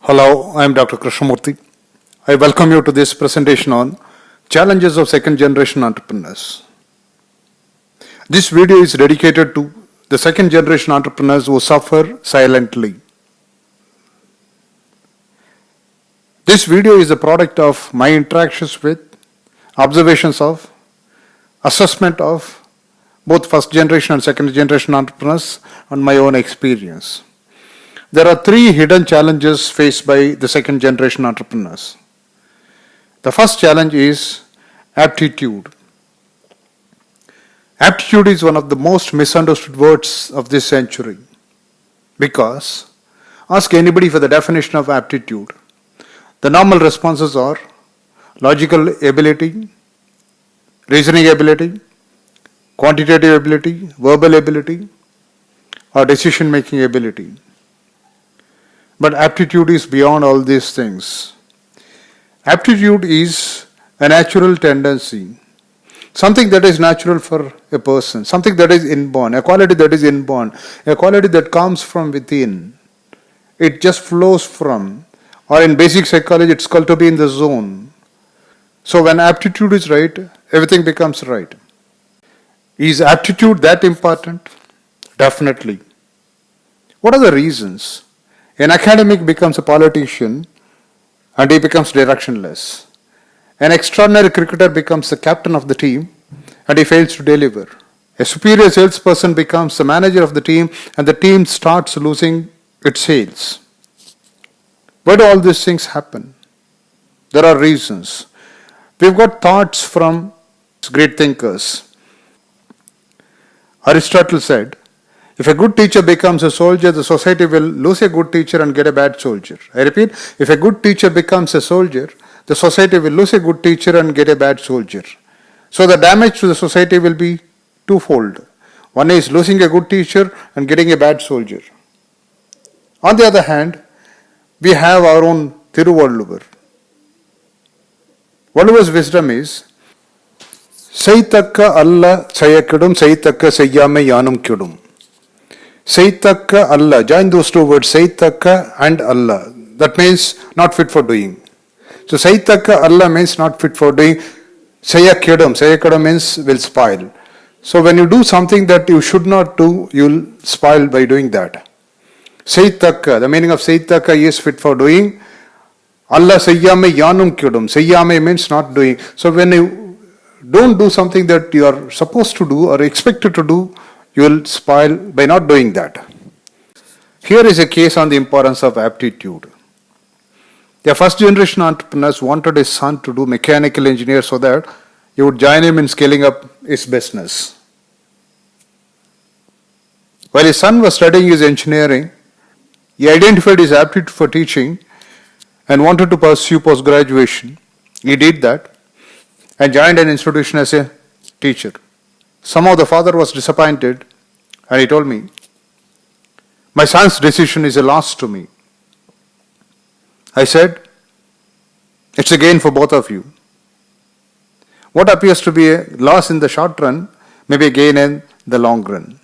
Hello, I am Dr. Krishnamurthi. I welcome you to this presentation on challenges of second generation entrepreneurs. This video is dedicated to the second generation entrepreneurs who suffer silently. This video is a product of my interactions with, observations of, assessment of both first generation and second generation entrepreneurs and my own experience. There are three hidden challenges faced by the second generation entrepreneurs. The first challenge is aptitude. Aptitude is one of the most misunderstood words of this century because ask anybody for the definition of aptitude. The normal responses are logical ability, reasoning ability, quantitative ability, verbal ability, or decision making ability. But aptitude is beyond all these things. Aptitude is a natural tendency, something that is natural for a person, something that is inborn, a quality that is inborn, a quality that comes from within. It just flows from, or in basic psychology, it's called to be in the zone. So when aptitude is right, everything becomes right. Is aptitude that important? Definitely. What are the reasons? An academic becomes a politician and he becomes directionless. An extraordinary cricketer becomes the captain of the team and he fails to deliver. A superior salesperson becomes the manager of the team and the team starts losing its sales. Why do all these things happen? There are reasons. We've got thoughts from great thinkers. Aristotle said, if a good teacher becomes a soldier, the society will lose a good teacher and get a bad soldier. I repeat, if a good teacher becomes a soldier, the society will lose a good teacher and get a bad soldier. So the damage to the society will be twofold. One is losing a good teacher and getting a bad soldier. On the other hand, we have our own Thiruvalluvar. Valluvar's wisdom is, Seithakka alla sayakidum, seithakka seyyame yanum kidum. Seithakka Allah. Join those two words, Seithakka and Allah. That means not fit for doing. So Seithakka Allah means not fit for doing. Sayakidam means will spoil. So when you do something that you should not do, you will spoil by doing that. Seithakka, the meaning of Seithakka is fit for doing. Allah Sayyame Yanum Kidum. Sayyame means not doing. So when you don't do something that you are supposed to do or expected to do, you will spoil by not doing that. Here is a case on the importance of aptitude. The first generation entrepreneurs wanted his son to do mechanical engineer so that he would join him in scaling up his business. While his son was studying his engineering, he identified his aptitude for teaching and wanted to pursue post-graduation. He did that and joined an institution as a teacher. Somehow the father was disappointed and he told me, my son's decision is a loss to me. I said, it's a gain for both of you. What appears to be a loss in the short run may be a gain in the long run.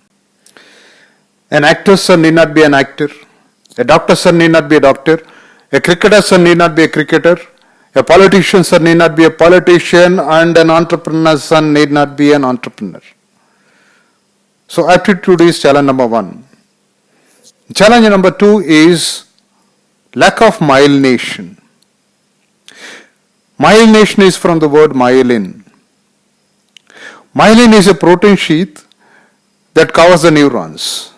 An actor's son need not be an actor. A doctor's son need not be a doctor. A cricketer's son need not be a cricketer. A politician's son need not be a politician, and an entrepreneur's son need not be an entrepreneur. So aptitude is challenge number one. Challenge number two is lack of myelination. Myelination is from the word myelin. Myelin is a protein sheath that covers the neurons.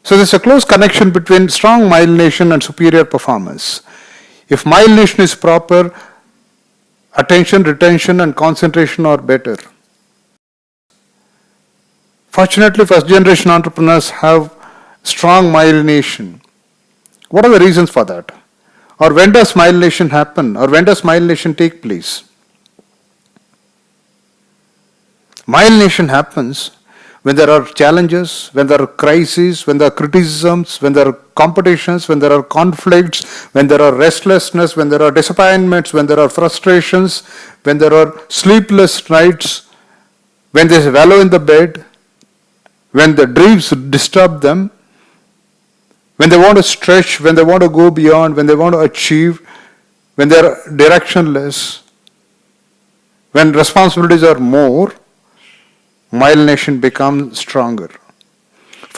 So there's a close connection between strong myelination and superior performance. If myelination is proper, attention, retention, and concentration are better. Fortunately, first generation entrepreneurs have strong myelination. What are the reasons for that? Or when does myelination happen? Or when does myelination take place? Myelination happens when there are challenges, when there are crises, when there are criticisms, when there are competitions, when there are conflicts, when there are restlessness, when there are disappointments, when there are frustrations, when there are sleepless nights, when there is wallow in the bed, when the dreams disturb them, when they want to stretch, when they want to go beyond, when they want to achieve, when they are directionless, when responsibilities are more, myelination becomes stronger.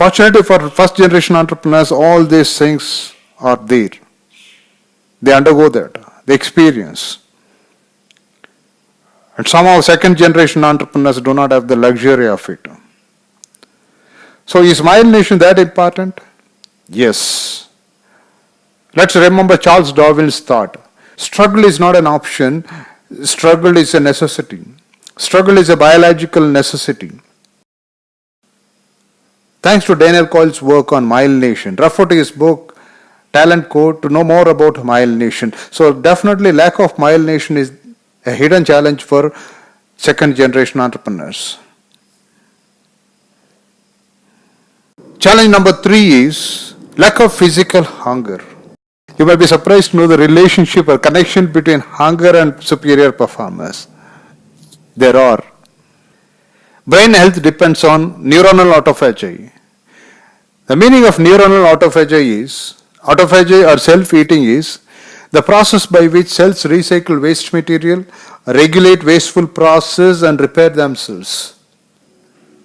Fortunately for first generation entrepreneurs, all these things are there. They undergo that, they experience. And somehow second generation entrepreneurs do not have the luxury of it. So is myelination that important? Yes. Let's remember Charles Darwin's thought. Struggle is not an option, struggle is a necessity. Struggle is a biological necessity. Thanks to Daniel Coyle's work on myelination, refer to his book Talent Code to know more about myelination. So definitely lack of myelination is a hidden challenge for second generation entrepreneurs. Challenge number 3 is lack of physical hunger. You might be surprised to know the relationship or connection between hunger and superior performance. There are. Brain health depends on neuronal autophagy. The meaning of neuronal autophagy or self-eating is the process by which cells recycle waste material, regulate wasteful process and repair themselves.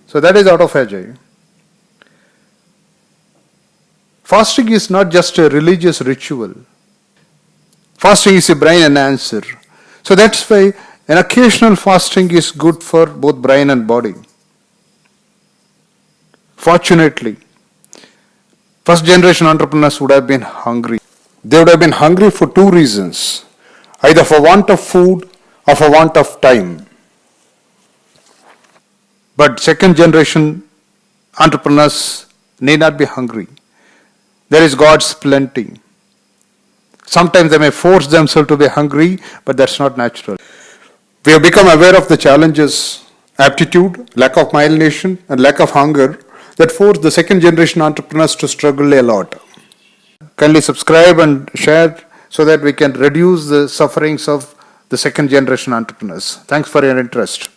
So that is autophagy. Fasting is not just a religious ritual. Fasting is a brain enhancer. So that's why an occasional fasting is good for both brain and body. Fortunately, first generation entrepreneurs would have been hungry. They would have been hungry for 2 reasons. Either for want of food or for want of time. But second generation entrepreneurs need not be hungry. There is God's plenty. Sometimes they may force themselves to be hungry, but that's not natural. We have become aware of the challenges, aptitude, lack of myelination, and lack of hunger that force the second generation entrepreneurs to struggle a lot. Kindly subscribe and share so that we can reduce the sufferings of the second generation entrepreneurs. Thanks for your interest.